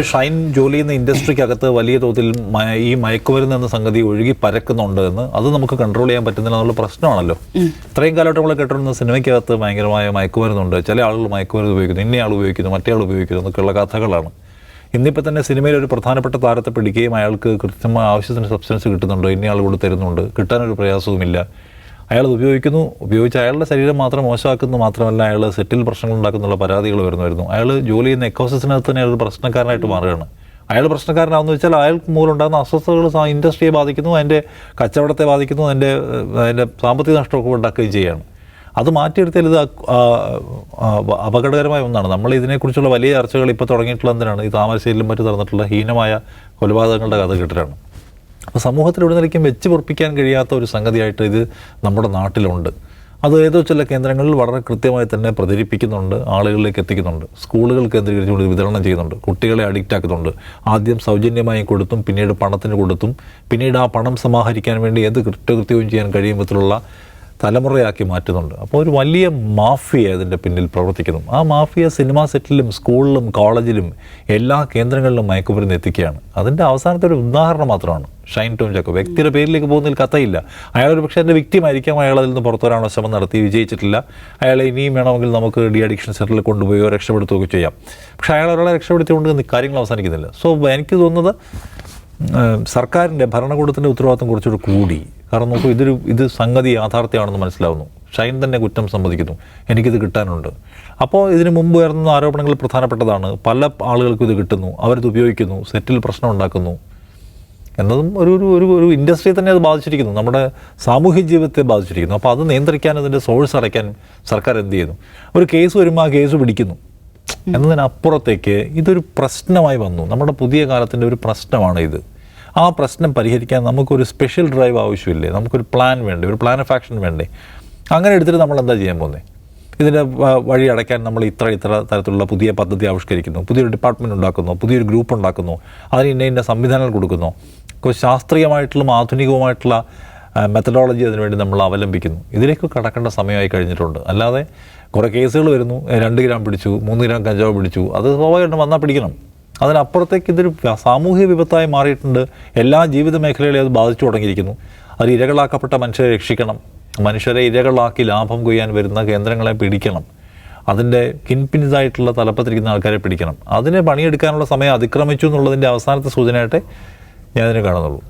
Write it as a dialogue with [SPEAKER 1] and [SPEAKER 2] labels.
[SPEAKER 1] ഷൈൻ ജോലി ചെയ്യുന്ന ഇൻഡസ്ട്രിക്കകത്ത് വലിയ തോതിൽ ഈ മയക്കുമരുന്ന് എന്ന സംഗതി ഒഴുകി പരക്കുന്നുണ്ട് എന്ന് അത് നമുക്ക് കൺട്രോൾ ചെയ്യാൻ പറ്റുന്നില്ല എന്നുള്ള പ്രശ്നമാണല്ലോ. ഇത്രയും കാലമായിട്ട് നമ്മൾ കേട്ടിരുന്ന സിനിമയ്ക്കകത്ത് ഭയങ്കരമായ മയക്കുമരുന്നുണ്ട്, ചില ആളുകൾ മയക്കുമരുന്ന് ഉപയോഗിക്കുന്നു, ഇന്ന ആൾ ഉപയോഗിക്കുന്നു, മറ്റേ ആൾ ഉപയോഗിക്കുന്നു എന്നൊക്കെയുള്ള കഥകളാണ്. ഇന്നിപ്പോൾ തന്നെ സിനിമയിൽ ഒരു പ്രധാനപ്പെട്ട താരത്തെ പിടിക്കുകയും അയാൾക്ക് കൃത്യമായ ആവശ്യത്തിന് സബ്സ്റ്റൻസ് കിട്ടുന്നുണ്ട്, ഇന്ന ആൾ കൂടി തരുന്നുണ്ട്, കിട്ടാനൊരു പ്രയാസവുമില്ല, അയാൾ ഉപയോഗിച്ച് അയാളുടെ ശരീരം മാത്രം മോശമാക്കുന്നു മാത്രമല്ല അയാൾ സെറ്റിൽ പ്രശ്നങ്ങൾ ഉണ്ടാക്കുന്നുള്ള പരാതികൾ വരുന്നു. അയാൾ ജോലി ചെയ്യുന്ന എക്കോസിസ്റ്റത്തിനകത്ത് തന്നെ അയാൾ പ്രശ്നക്കാരനായിട്ട് മാറുകയാണ്. അയാൾ പ്രശ്നക്കാരനാണെന്ന് വെച്ചാൽ അയാൾക്ക് മൂലമുണ്ടാകുന്ന അസ്വസ്ഥതകൾ ഇൻഡസ്ട്രിയെ ബാധിക്കുന്നു, അതിൻ്റെ കച്ചവടത്തെ ബാധിക്കുന്നു, അതിൻ്റെ സാമ്പത്തിക നഷ്ടമൊക്കെ ഉണ്ടാക്കുകയും ചെയ്യുകയാണ്. അത് മാറ്റിയെടുത്താൽ ഇത് അപകടകരമായ ഒന്നാണ്. നമ്മൾ ഇതിനെക്കുറിച്ചുള്ള വലിയ ചർച്ചകൾ ഇപ്പോൾ തുടങ്ങിയിട്ടുള്ള എന്തിനാണ്, ഈ താമരശ്ശേരിയിലും മറ്റും നടന്നിട്ടുള്ള ഹീനമായ കൊലപാതകങ്ങളുടെ കഥ കേട്ടിട്ടാണ്. അപ്പോൾ സമൂഹത്തിൽ നിലയ്ക്കും വെച്ച് പൊറപ്പിക്കാൻ കഴിയാത്ത ഒരു സംഗതിയായിട്ട് ഇത് നമ്മുടെ നാട്ടിലുണ്ട്. അത് ഏതോ ചില കേന്ദ്രങ്ങളിൽ വളരെ കൃത്യമായി തന്നെ പ്രചരിപ്പിക്കുന്നുണ്ട്, ആളുകളിലേക്ക് എത്തിക്കുന്നുണ്ട്, സ്കൂളുകൾ കേന്ദ്രീകരിച്ചുകൊണ്ട് വിതരണം ചെയ്യുന്നുണ്ട്, കുട്ടികളെ അഡിക്റ്റ് ആക്കുന്നുണ്ട്. ആദ്യം സൗജന്യമായി കൊടുത്തും പിന്നീട് പണത്തിന് കൊടുത്തും പിന്നീട് ആ പണം സമാഹരിക്കാൻ വേണ്ടി ഏത് കുറ്റകൃത്യവും ചെയ്യാൻ കഴിയുമ്പോഴുള്ള തലമുറയാക്കി മാറ്റുന്നുണ്ട്. അപ്പോൾ ഒരു വലിയ മാഫിയ അതിൻ്റെ പിന്നിൽ പ്രവർത്തിക്കുന്നു. ആ മാഫിയ സിനിമാ സെറ്റിലും സ്കൂളിലും കോളേജിലും എല്ലാ കേന്ദ്രങ്ങളിലും മയക്കുമരുന്ന് എത്തിക്കുകയാണ്. അതിൻ്റെ അവസാനത്തെ ഒരു ഉദാഹരണം മാത്രമാണ് ഷൈൻ ടോം ജേക്കബ്. വ്യക്തിയുടെ പേരിലേക്ക് പോകുന്നതിൽ കഥയില്ല. അയാളൊരു പക്ഷേ എൻ്റെ വിക്ടിമായിരിക്കാം, അയാൾ അതിൽ നിന്ന് പുറത്തു വരാനുള്ള ശ്രമം നടത്തി വിജയിച്ചിട്ടില്ല. അയാളെ ഇനിയും വേണമെങ്കിൽ നമുക്ക് ഡി അഡിക്ഷൻ സെന്ററിൽ കൊണ്ടുപോയോ രക്ഷപ്പെടുത്തുകയൊക്കെ ചെയ്യാം. പക്ഷേ അയാൾ ഒരാളെ രക്ഷപ്പെടുത്തിക്കൊണ്ട് കാര്യങ്ങൾ അവസാനിക്കുന്നില്ല. സോ എനിക്ക് തോന്നുന്നത് സർക്കാരിൻ്റെ ഭരണകൂടത്തിൻ്റെ ഉത്തരവാദിത്വം കുറച്ചുകൂടി കൂടി. കാരണം നോക്കൂ, ഇത് സംഗതി യാഥാർത്ഥ്യമാണെന്ന് മനസ്സിലാവുന്നു. ഷൈൻ തന്നെ കുറ്റം സമ്മതിക്കുന്നു, എനിക്കിത് കിട്ടാനുണ്ട്. അപ്പോൾ ഇതിന് മുമ്പ് ഉയർന്ന ആരോപണങ്ങൾ പ്രധാനപ്പെട്ടതാണ്. പല ആളുകൾക്കും ഇത് കിട്ടുന്നു, അവരിത് ഉപയോഗിക്കുന്നു, സെറ്റിൽ പ്രശ്നം ഉണ്ടാക്കുന്നു എന്നതും ഒരു ഇൻഡസ്ട്രിയെ തന്നെ അത് ബാധിച്ചിരിക്കുന്നു, നമ്മുടെ സാമൂഹ്യ ജീവിതത്തെ ബാധിച്ചിരിക്കുന്നു. അപ്പോൾ അത് നിയന്ത്രിക്കാൻ, അതിൻ്റെ സോഴ്സ് അടയ്ക്കാൻ സർക്കാർ എന്ത് ചെയ്യുന്നു? ഒരു കേസ് വരുമ്പോൾ ആ കേസ് പിടിക്കുന്നു എന്നതിനപ്പുറത്തേക്ക് ഇതൊരു പ്രശ്നമായി വന്നു. നമ്മുടെ പുതിയ കാലത്തിൻ്റെ ഒരു പ്രശ്നമാണ് ഇത്. ആ പ്രശ്നം പരിഹരിക്കാൻ നമുക്കൊരു സ്പെഷ്യൽ ഡ്രൈവ് ആവശ്യമില്ലേ? നമുക്കൊരു പ്ലാൻ വേണ്ടേ? ഒരു പ്ലാൻ ഓഫ് ആക്ഷൻ വേണ്ടേ? അങ്ങനെ എടുത്തിട്ട് നമ്മൾ എന്താ ചെയ്യാൻ പോകുന്നത്? ഇതിൻ്റെ വഴി അടയ്ക്കാൻ നമ്മൾ ഇത്ര തരത്തിലുള്ള പുതിയ പദ്ധതി ആവിഷ്കരിക്കുന്നു, പുതിയൊരു ഡിപ്പാർട്ട്മെൻറ്റ് ഉണ്ടാക്കുന്നു, പുതിയൊരു ഗ്രൂപ്പ് ഉണ്ടാക്കുന്നു, അതിന് ഇന്ന സംവിധാനങ്ങൾ കൊടുക്കുന്നു, ശാസ്ത്രീയമായിട്ടുള്ള ആധുനികവുമായിട്ടുള്ള മെത്തഡോളജി അതിനുവേണ്ടി നമ്മൾ അവലംബിക്കുന്നു. ഇതിലേക്ക് കടക്കേണ്ട സമയമായി കഴിഞ്ഞിട്ടുണ്ട്. അല്ലാതെ കുറേ കേസുകൾ വരുന്നു, 2 ഗ്രാം പിടിച്ചു, 3 ഗ്രാം കഞ്ചാവ് പിടിച്ചു, അത് സ്വാഭാവികമായിട്ടും വന്നാൽ പിടിക്കണം. അതിനപ്പുറത്തേക്ക് ഇതൊരു സാമൂഹിക വിപത്തായി മാറിയിട്ടുണ്ട്. എല്ലാ ജീവിത മേഖലകളെയും അത് ബാധിച്ചു തുടങ്ങിയിരിക്കുന്നു. അത് ഇരകളാക്കപ്പെട്ട മനുഷ്യരെ രക്ഷിക്കണം, മനുഷ്യരെ ഇരകളാക്കി ലാഭം കൊയ്യാൻ വരുന്ന കേന്ദ്രങ്ങളെ പിടിക്കണം, അതിൻ്റെ കിൻപിൻസായിട്ടുള്ള തലപ്പത്തിരിക്കുന്ന ആൾക്കാരെ പിടിക്കണം. അതിനെ പണിയെടുക്കാനുള്ള സമയം അതിക്രമിച്ചു എന്നുള്ളതിൻ്റെ അവസാനത്തെ സൂചനയായിട്ടേ ഞാനതിനെ കാണുന്നുള്ളൂ.